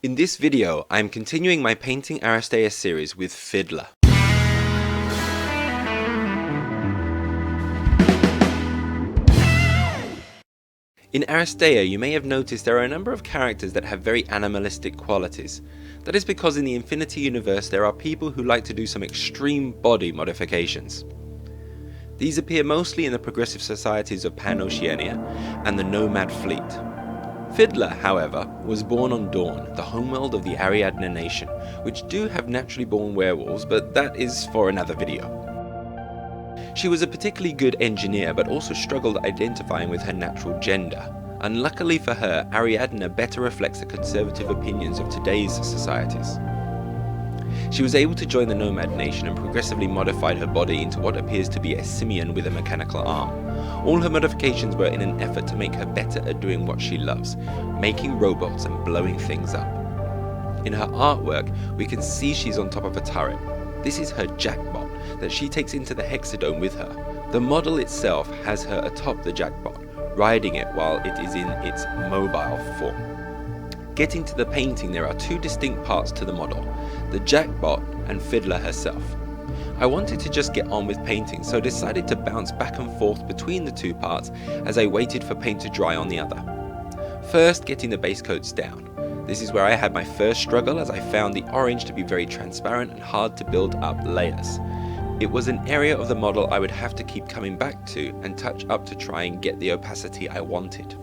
In this video, I am continuing my painting Aristeia series with Fiddler. In Aristeia, you may have noticed there are a number of characters that have very animalistic qualities. That is because in the Infinity Universe there are people who like to do some extreme body modifications. These appear mostly in the progressive societies of Pan-Oceania and the Nomad Fleet. Fiddler, however, was born on Dawn, the homeworld of the Ariadne nation, which do have naturally born werewolves, but that is for another video. She was a particularly good engineer, but also struggled identifying with her natural gender. Unluckily for her, Ariadne better reflects the conservative opinions of today's societies. She was able to join the Nomad nation and progressively modified her body into what appears to be a simian with a mechanical arm. All her modifications were in an effort to make her better at doing what she loves, making robots and blowing things up. In her artwork, we can see she's on top of a turret. This is her jackbot that she takes into the Hexadome with her. The model itself has her atop the jackbot, riding it while it is in its mobile form. Getting to the painting, there are two distinct parts to the model, the jackbot and Fiddler herself. I wanted to just get on with painting, so decided to bounce back and forth between the two parts as I waited for paint to dry on the other. First, getting the base coats down. This is where I had my first struggle, as I found the orange to be very transparent and hard to build up layers. It was an area of the model I would have to keep coming back to and touch up to try and get the opacity I wanted.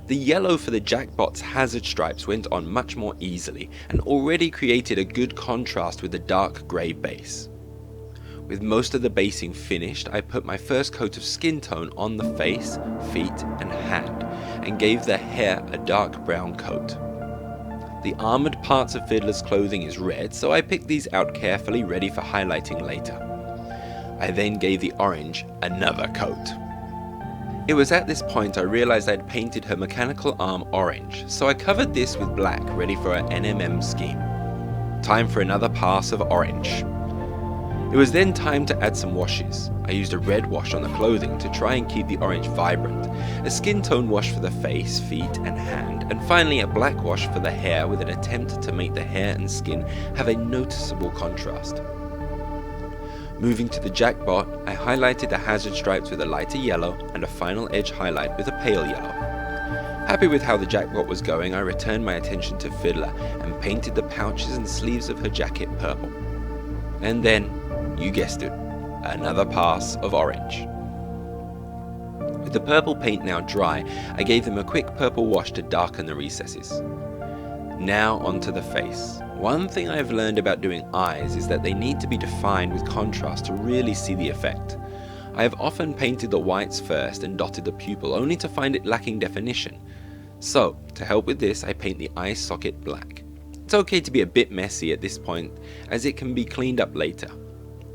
The yellow for the jackbot's hazard stripes went on much more easily and already created a good contrast with the dark grey base. With most of the basing finished, I put my first coat of skin tone on the face, feet and hand and gave the hair a dark brown coat. The armoured parts of Fiddler's clothing is red, so I picked these out carefully, ready for highlighting later. I then gave the orange another coat. It was at this point I realised I had painted her mechanical arm orange, so I covered this with black, ready for an NMM scheme. Time for another pass of orange. It was then time to add some washes. I used a red wash on the clothing to try and keep the orange vibrant, a skin tone wash for the face, feet and hand, and finally a black wash for the hair with an attempt to make the hair and skin have a noticeable contrast. Moving to the jackbot, I highlighted the hazard stripes with a lighter yellow and a final edge highlight with a pale yellow. Happy with how the jackbot was going, I returned my attention to Fiddler and painted the pouches and sleeves of her jacket purple. And then, you guessed it, another pass of orange. With the purple paint now dry, I gave them a quick purple wash to darken the recesses. Now onto the face. One thing I've learned about doing eyes is that they need to be defined with contrast to really see the effect. I have often painted the whites first and dotted the pupil, only to find it lacking definition. So, to help with this, I paint the eye socket black. It's okay to be a bit messy at this point, as it can be cleaned up later.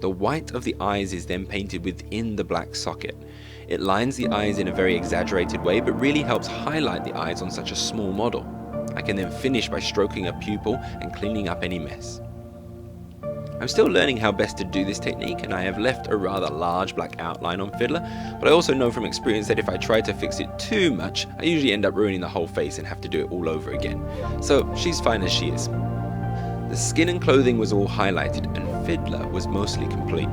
The white of the eyes is then painted within the black socket. It lines the eyes in a very exaggerated way, but really helps highlight the eyes on such a small model. I can then finish by stroking a pupil and cleaning up any mess. I'm still learning how best to do this technique, and I have left a rather large black outline on Fiddler, but I also know from experience that if I try to fix it too much, I usually end up ruining the whole face and have to do it all over again. So she's fine as she is. The skin and clothing was all highlighted, and Fiddler was mostly complete.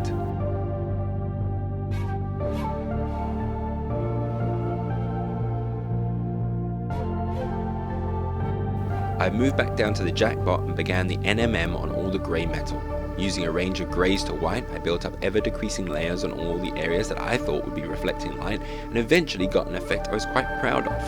I moved back down to the jackbot and began the NMM on all the grey metal. Using a range of greys to white, I built up ever-decreasing layers on all the areas that I thought would be reflecting light, and eventually got an effect I was quite proud of.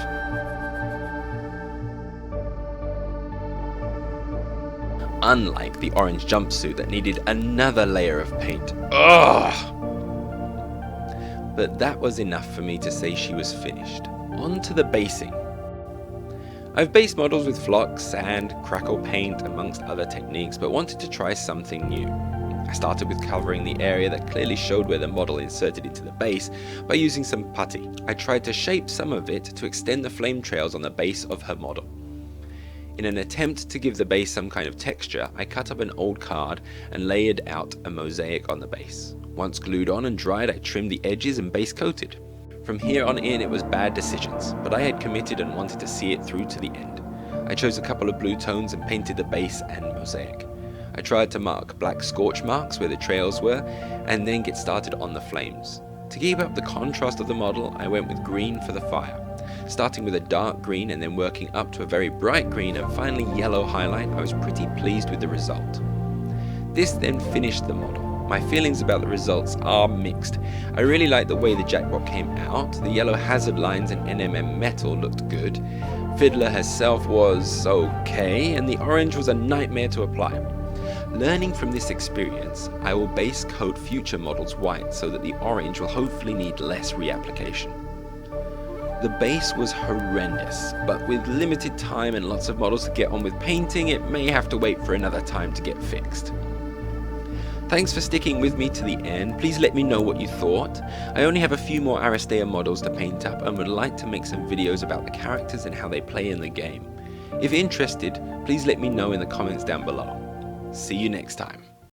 Unlike the orange jumpsuit that needed another layer of paint. Ugh! But that was enough for me to say she was finished. On to the basing. I've based models with flux, sand, crackle paint, amongst other techniques, but wanted to try something new. I started with covering the area that clearly showed where the model inserted into the base by using some putty. I tried to shape some of it to extend the flame trails on the base of her model. In an attempt to give the base some kind of texture, I cut up an old card and layered out a mosaic on the base. Once glued on and dried, I trimmed the edges and base coated. From here on in, it was bad decisions, but I had committed and wanted to see it through to the end. I I chose a couple of blue tones and painted the base and mosaic. I tried to mark black scorch marks where the trails were, and then get started on the flames. To keep up the contrast of the model, I went with green for the fire, starting with a dark green and then working up to a very bright green and finally yellow highlight. I was pretty pleased with the result. This then finished the model. My feelings about the results are mixed. I really liked the way the jackpot came out. The yellow hazard lines and NMM metal looked good. Fiddler herself was okay, and the orange was a nightmare to apply. Learning from this experience, I will base coat future models white so that the orange will hopefully need less reapplication. The base was horrendous, but with limited time and lots of models to get on with painting, it may have to wait for another time to get fixed. Thanks for sticking with me to the end. Please let me know what you thought. I only have a few more Aristeia models to paint up and would like to make some videos about the characters and how they play in the game. If interested, please let me know in the comments down below. See you next time.